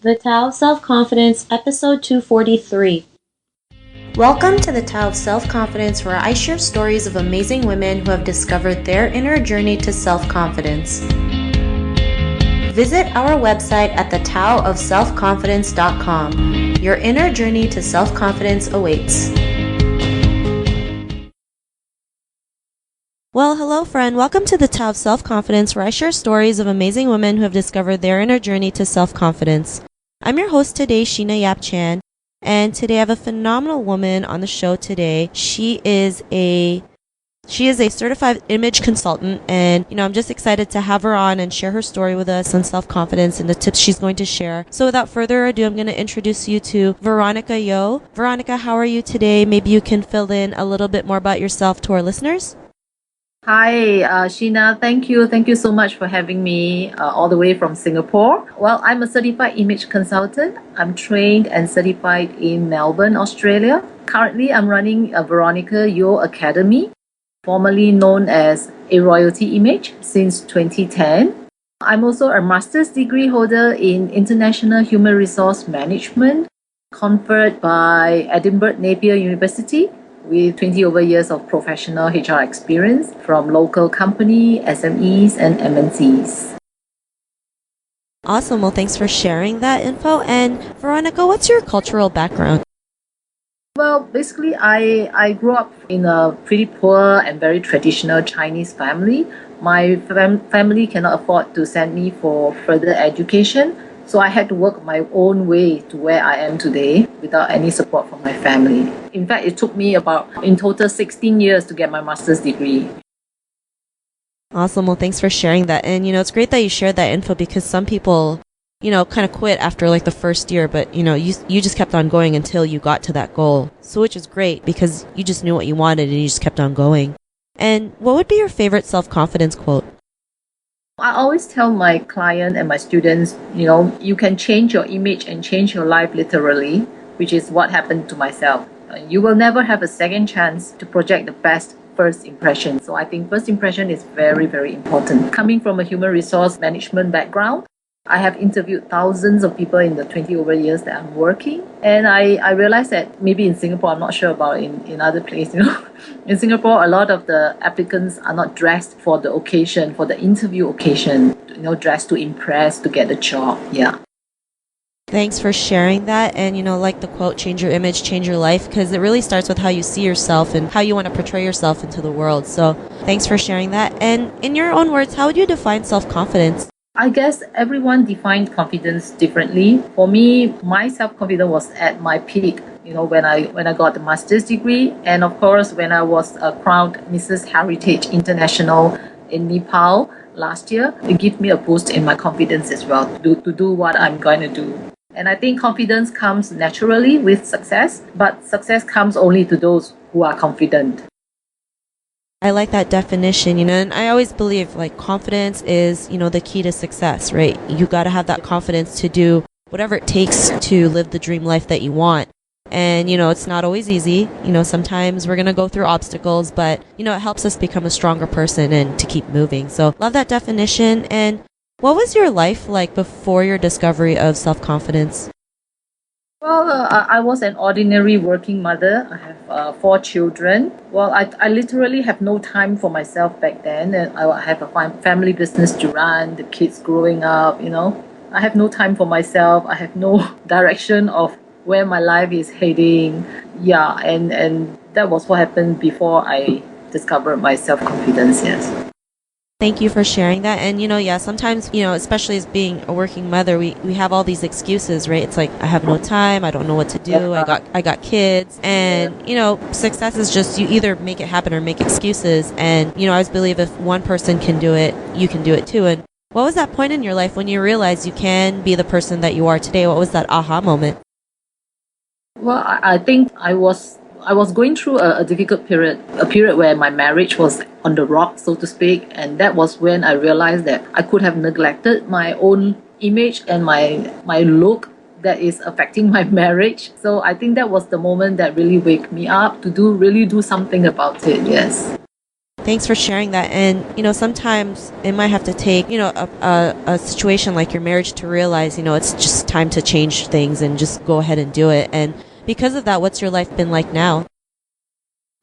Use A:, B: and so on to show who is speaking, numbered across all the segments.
A: The Tao of Self-Confidence, Episode 243. Welcome to the Tao of Self-Confidence, where I share stories of amazing women who have discovered their inner journey to self-confidence. Visit our website at thetaoofselfconfidence.com. Your inner journey to self-confidence awaits. Well, hello friend. Welcome to the Tao of Self-Confidence, where I share stories of amazing women who have discovered their inner journey to self-confidence. I'm your host today, Sheena Yap Chan, and today I have a phenomenal woman on the show today. She is a certified image consultant, and I'm just excited to have her on and share her story with us on self-confidence and the tips she's going to share. So without further ado, I'm going to introduce you to Veronica Yeo. Veronica, how are you today? Maybe you can fill in a little bit more about yourself to our listeners.
B: Hi, Sheena. Thank you. Thank you so much for having me all the way from Singapore. Well, I'm a certified image consultant. I'm trained and certified in Melbourne, Australia. Currently, I'm running a Veronica Yeo Academy, formerly known as A Royalty Image, since 2010. I'm also a master's degree holder in International Human Resource Management, conferred by Edinburgh Napier University, with 20 over years of professional HR experience from local company, SMEs, and MNCs.
A: Awesome. Well, thanks for sharing that info. And Veronica, what's your cultural background?
B: Well, basically, I grew up in a pretty poor and very traditional Chinese family. My family cannot afford to send me for further education, so I had to work my own way to where I am today without any support from my family. In fact, it took me in total 16 years to get my master's degree.
A: Awesome. Well, thanks for sharing that. And, it's great that you shared that info, because some people, kind of quit after like the first year, but, you just kept on going until you got to that goal. So, which is great because you just knew what you wanted and you just kept on going. And what would be your favorite self-confidence quote?
B: I always tell my client and my students, you can change your image and change your life literally, which is what happened to myself. You will never have a second chance to project the best first impression. So I think first impression is very, very important. Coming from a human resource management background, I have interviewed thousands of people in the 20 over years that I'm working. And I realized that maybe in Singapore, I'm not sure about in other places, In Singapore, a lot of the applicants are not dressed for the occasion, for the interview occasion, dressed to impress, to get the job. Yeah.
A: Thanks for sharing that. And, like the quote, change your image, change your life, because it really starts with how you see yourself and how you want to portray yourself into the world. So thanks for sharing that. And in your own words, how would you define self-confidence?
B: I guess everyone defined confidence differently. For me, my self-confidence was at my peak, when I got the master's degree, and of course when I was crowned Mrs. Heritage International in Nepal last year. It gave me a boost in my confidence as well to do what I'm going to do. And I think confidence comes naturally with success, but success comes only to those who are confident.
A: I like that definition, and I always believe like confidence is, the key to success, right? You got to have that confidence to do whatever it takes to live the dream life that you want. And, it's not always easy. Sometimes we're going to go through obstacles, but, it helps us become a stronger person and to keep moving. So love that definition. And what was your life like before your discovery of self-confidence?
B: Well, I was an ordinary working mother. I have 4 children. Well, I literally have no time for myself back then. And I have a family business to run, the kids growing up, I have no time for myself. I have no direction of where my life is heading. Yeah, and that was what happened before I discovered my self-confidence, yes.
A: Thank you for sharing that. And, sometimes, especially as being a working mother, we have all these excuses, right? It's like, I have no time. I don't know what to do. I got kids. And, success is just you either make it happen or make excuses. And, I always believe if one person can do it, you can do it too. And what was that point in your life when you realized you can be the person that you are today? What was that aha moment?
B: Well, I think I was going through a difficult period, a period where my marriage was on the rock, so to speak, and that was when I realized that I could have neglected my own image and my look that is affecting my marriage. So I think that was the moment that really waked me up to really do something about it, yes.
A: Thanks for sharing that. And, sometimes it might have to take, a situation like your marriage to realize, it's just time to change things and just go ahead and do it. And because of that, what's your life been like now?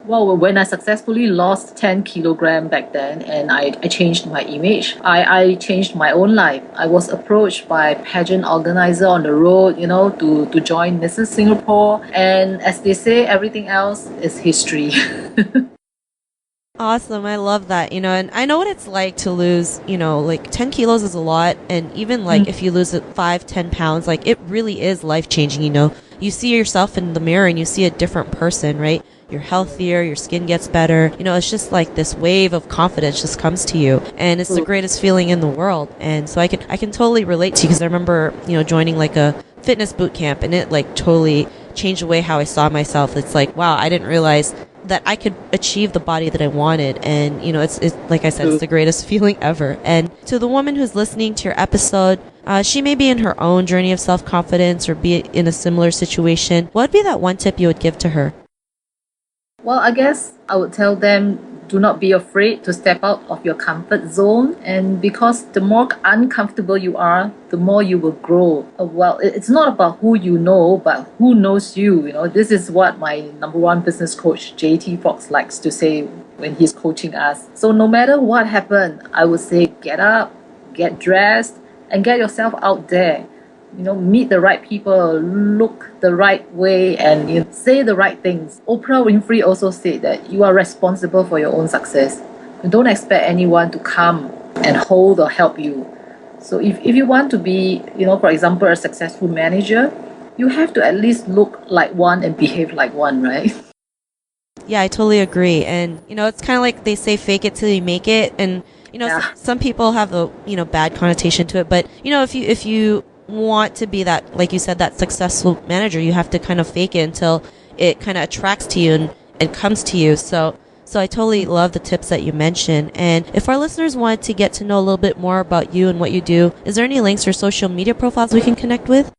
B: Well, when I successfully lost 10 kilogram back then and I changed my image, I changed my own life. I was approached by a pageant organizer on the road, to join Mrs. Singapore. And as they say, everything else is history.
A: Awesome. I love that, and I know what it's like to lose, like 10 kilos is a lot. And even like if you lose it 5-10 pounds, like it really is life changing. You see yourself in the mirror and you see a different person, right? You're healthier, your skin gets better. It's just like this wave of confidence just comes to you. And it's the greatest feeling in the world. And so I can totally relate to you because I remember, joining like a fitness boot camp and it like totally changed the way how I saw myself. It's like, wow, I didn't realize that I could achieve the body that I wanted. And, it's like I said, it's the greatest feeling ever. And to the woman who's listening to your episode, she may be in her own journey of self-confidence or be in a similar situation. What would be that one tip you would give to her?
B: Well, I guess I would tell them, do not be afraid to step out of your comfort zone. And because the more uncomfortable you are, the more you will grow. Well, it's not about who you know, but who knows you. This is what my number one business coach, JT Fox, likes to say when he's coaching us. So no matter what happened, I would say get up, get dressed, and get yourself out there. Meet the right people, look the right way, and say the right things. Oprah Winfrey also said that you are responsible for your own success. You don't expect anyone to come and hold or help you. So if you want to be, for example, a successful manager, you have to at least look like one and behave like one, right?
A: Yeah, I totally agree. And, it's kind of like they say, fake it till you make it. And, some people have a, bad connotation to it. But, if you want to be that, like you said, that successful manager, you have to kind of fake it until it kind of attracts to you and comes to you. So I totally love the tips that you mentioned. And if our listeners wanted to get to know a little bit more about you and what you do, is there any links or social media profiles we can connect with?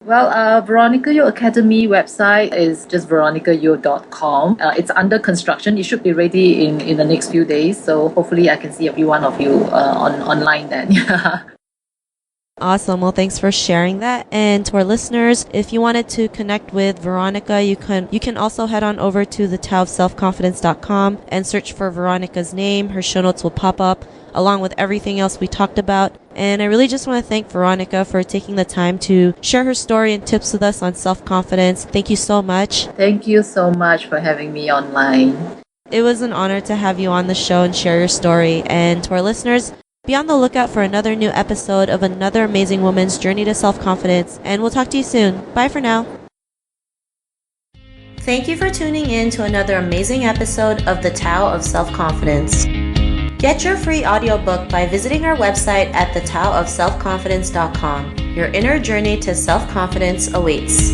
B: Well, Veronica Yeo Academy website is just veronicayeo.com. It's under construction. It should be ready in the next few days. So hopefully I can see every one of you online then.
A: Awesome. Well, thanks for sharing that. And to our listeners, if you wanted to connect with Veronica, you can also head on over to thetaoofselfconfidence.com and search for Veronica's name. Her show notes will pop up along with everything else we talked about. And I really just want to thank Veronica for taking the time to share her story and tips with us on self-confidence. Thank you so much.
B: Thank you so much for having me online.
A: It was an honor to have you on the show and share your story. And to our listeners, be on the lookout for another new episode of another amazing woman's journey to self-confidence, and we'll talk to you soon. Bye for now. Thank you for tuning in to another amazing episode of The Tao of Self-Confidence. Get your free audiobook by visiting our website at thetaoofselfconfidence.com. Your inner journey to self-confidence awaits.